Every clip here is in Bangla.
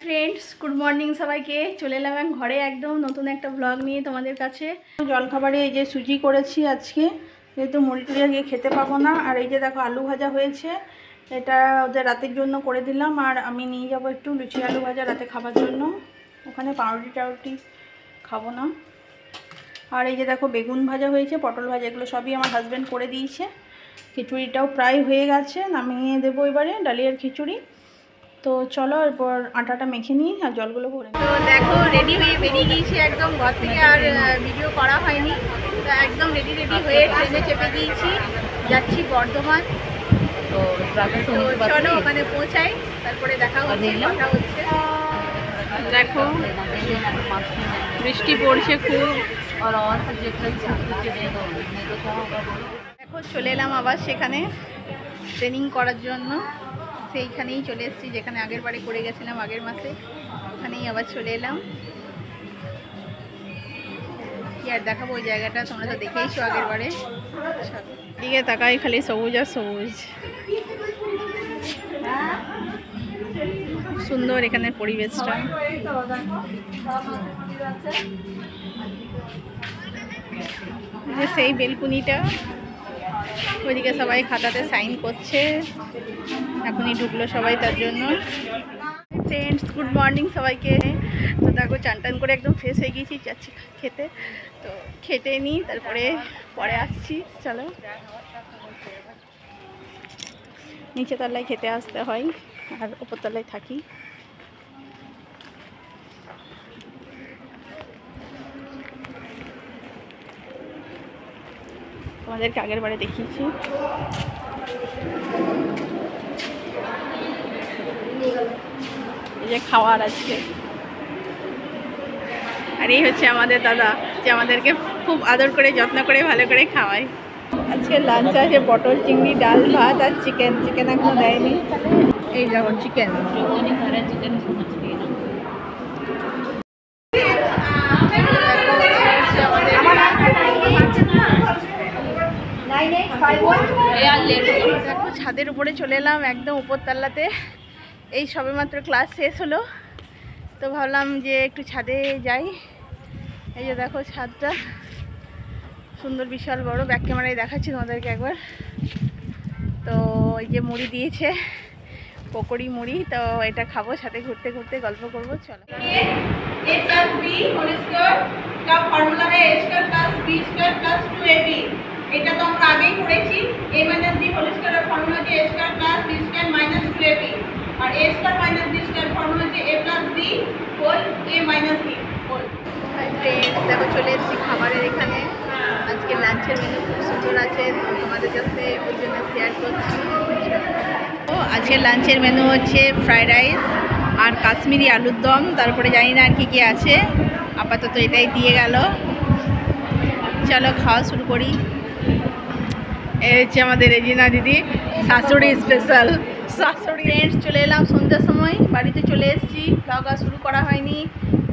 ফ্রেন্ডস গুড মর্নিং সবাইকে। চলে এলাম ঘরে একদম নতুন একটা ব্লগ নিয়ে তোমাদের কাছে। জলখাবারে এই যে সুজি করেছি আজকে, যেহেতু মুড়ি টুড়ি আজকে খেতে পাবো না। আর এই যে দেখো আলু ভাজা হয়েছে, এটা ওদের রাতের জন্য করে দিলাম। আর আমি নিয়ে যাব একটু লুচি আলু ভাজা রাতে খাবার জন্য, ওখানে পাউরুটি টাউরুটি খাবো না। আর এই যে দেখো বেগুন ভাজা হয়েছে, পটল ভাজা, এগুলো সবই আমার হাজব্যান্ড করে দিয়েছে। খিচুড়িটাও প্রায় হয়ে গেছে, নামিয়ে দেবো এবারে ডালিয়ার খিচুড়ি। তো চলো এরপর আটাটা মেখে নিই আর জলগুলো ভরে। তো দেখো রেডি হয়ে বেরিয়ে গিয়েছি একদম ঘর থেকে, আর ভিডিও করা হয়নি। তো একদম রেডি হয়ে ট্রেনে চেপে দিয়েছি, যাচ্ছি বর্ধমান। তো চলো ওখানে পৌঁছাই, তারপরে দেখা হচ্ছে, কথা হচ্ছে। দেখো বৃষ্টি পড়ছে খুব। দেখো চলে এলাম আবার সেখানে ট্রেনিং করার জন্য। সেইখানেই চলে এসেছি যেখানে আগের বারে করে গেছিলাম আগের মাসে, ওখানেই আবার চলে এলাম। কি আর দেখাবো ওই জায়গাটা, তোমরা তো দেখেইছো আগের বারে। দিকে তাকাই খালি সবুজ আর সবুজ, সুন্দর এখানের পরিবেশটা। যে সেই বেলকুনিটা, ওইদিকে সবাই খাতাতে সাইন করছে, এখনই ঢুকলো সবাই তার জন্য। ফ্রেন্ডস গুড মর্নিং সবাইকে। তো দেখো চান টান করে একদম ফ্রেশ হয়ে গিয়েছি, যাচ্ছি খেতে। তো খেতে নিই, তারপরে পরে আসছি। চলো, নিচে তলায় খেতে আসতে হয় আর ওপর তলায় থাকি। তোমাদেরকে আগের বারে দেখিয়েছি। এই যে খাওয়ার আজকে, আর এই হচ্ছে আমাদের দাদা, যে আমাদেরকে খুব আদর করে যত্ন করে ভালো করে খাওয়ায়। আজকে লাঞ্চ আছে পটল চিংড়ি, ডাল ভাত আর চিকেন। চিকেন এখনো দেয়নি, এই যাবো চিকেন। দেখো ছাদের উপরে চলে এলাম, একদম উপর তলাতে। এই সবেমাত্র ক্লাস শেষ হলো, তো ভাবলাম যে একটু ছাদে যাই। এই যে দেখো ছাদটা সুন্দর, বিশাল বড়। ব্যাক ক্যামেরায় দেখাচ্ছি তোমাদেরকে একবার। তো এই যে মুড়ি দিয়েছে, পকোড়ি মুড়ি, তো এটা খাবো, সাথে ঘুরতে ঘুরতে গল্প করবো। চলো। এটা তো আমরা আগেই করেছি। a মাইনাস b হোল স্কয়ারের ফর্মুলা হচ্ছে a square plus b square minus 2ab, আর a square minus b square formula হচ্ছে a plus b whole a minus b whole. Friends দেখো চলে এসেছি খাবারের এখানে। আজকে লাঞ্চের মেনু খুব সুন্দর আছে, তোমাদের সাথে ওই জন্য শেয়ার করছি। তো আজকে লাঞ্চের মেনু হচ্ছে ফ্রাইড রাইস আর কাশ্মীরি আলুর দম, তারপরে জানি না আর কি আছে, আপাতত এটাই দিয়ে গেল। চলো খাওয়া শুরু করি। এই হচ্ছে আমাদের রেজিনা দিদি, শাশুড়ি স্পেশাল শাশুড়ি। ফ্রেন্ডস চলে এলাম সন্ধ্যার সময়, বাড়িতে চলে এসেছি। ব্লগ আর শুরু করা হয়নি,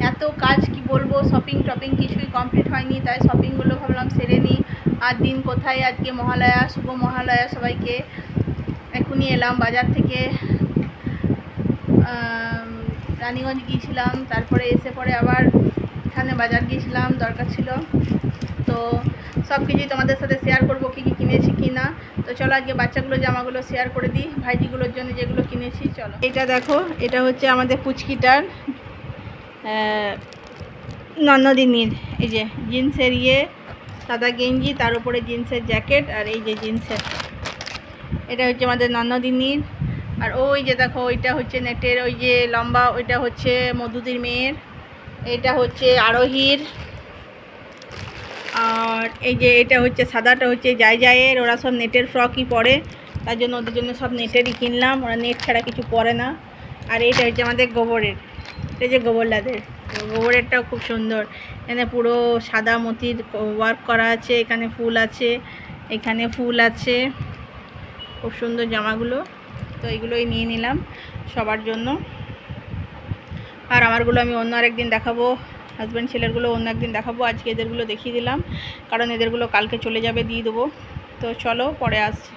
এত কাজ কি বলবো, শপিং টপিং কিছুই কমপ্লিট হয়নি, তাই শপিংগুলো ভাবলাম সেরে নিই। আর দিন কোথায়, আজকে মহালয়া, শুভ মহালয়া সবাইকে। এখনই এলাম বাজার থেকে, রানীগঞ্জ গিয়েছিলাম, তারপরে এসে পরে আবার এখানে বাজার গিয়েছিলাম, দরকার ছিল। তো সব কিছুই তোমাদের সাথে শেয়ার করবো, কী কী কিনেছি কি না। তো চলো আজকে বাচ্চাগুলো জামাগুলো শেয়ার করে দিই, ভাইজিগুলোর জন্য যেগুলো কিনেছি। চলো, এটা দেখো, এটা হচ্ছে আমাদের পুচকিটার নন্দিনীর। এই যে জিন্সের সাদা গেঞ্জি, তার উপরে জিন্সের জ্যাকেট, আর এই যে জিন্সের, এটা হচ্ছে আমাদের নন্দিনীর। আর ওই যে দেখো ওইটা হচ্ছে নেটের, ওই যে লম্বা, ওইটা হচ্ছে মধুদির মেয়ের, এটা হচ্ছে আরোহীর। আর এই যে এটা হচ্ছে সাদাটা হচ্ছে জায়ের। ওরা সব নেটের ফ্রকই পরে, তার জন্য ওদের জন্য সব নেটেরই কিনলাম, ওরা নেট ছাড়া কিছু পরে না। আর এইটা হচ্ছে আমাদের গোবরের, এটা যে গোবরলাদের, গোবরেরটাও খুব সুন্দর। এখানে পুরো সাদা মতির ওয়ার্ক করা আছে, এখানে ফুল আছে, এখানে ফুল আছে, খুব সুন্দর জামাগুলো। তো এইগুলোই নিয়ে নিলাম সবার জন্য। আর আমারগুলো আমি অন্য আরেকদিন দেখাবো, হাজব্যান্ড ছেলেরগুলো অন্য একদিন দেখাবো। আজকে এদেরগুলো দেখিয়ে দিলাম, কারণ এদেরগুলো কালকে চলে যাবে, দিয়ে দেবো। তো চলো পরে আসছি।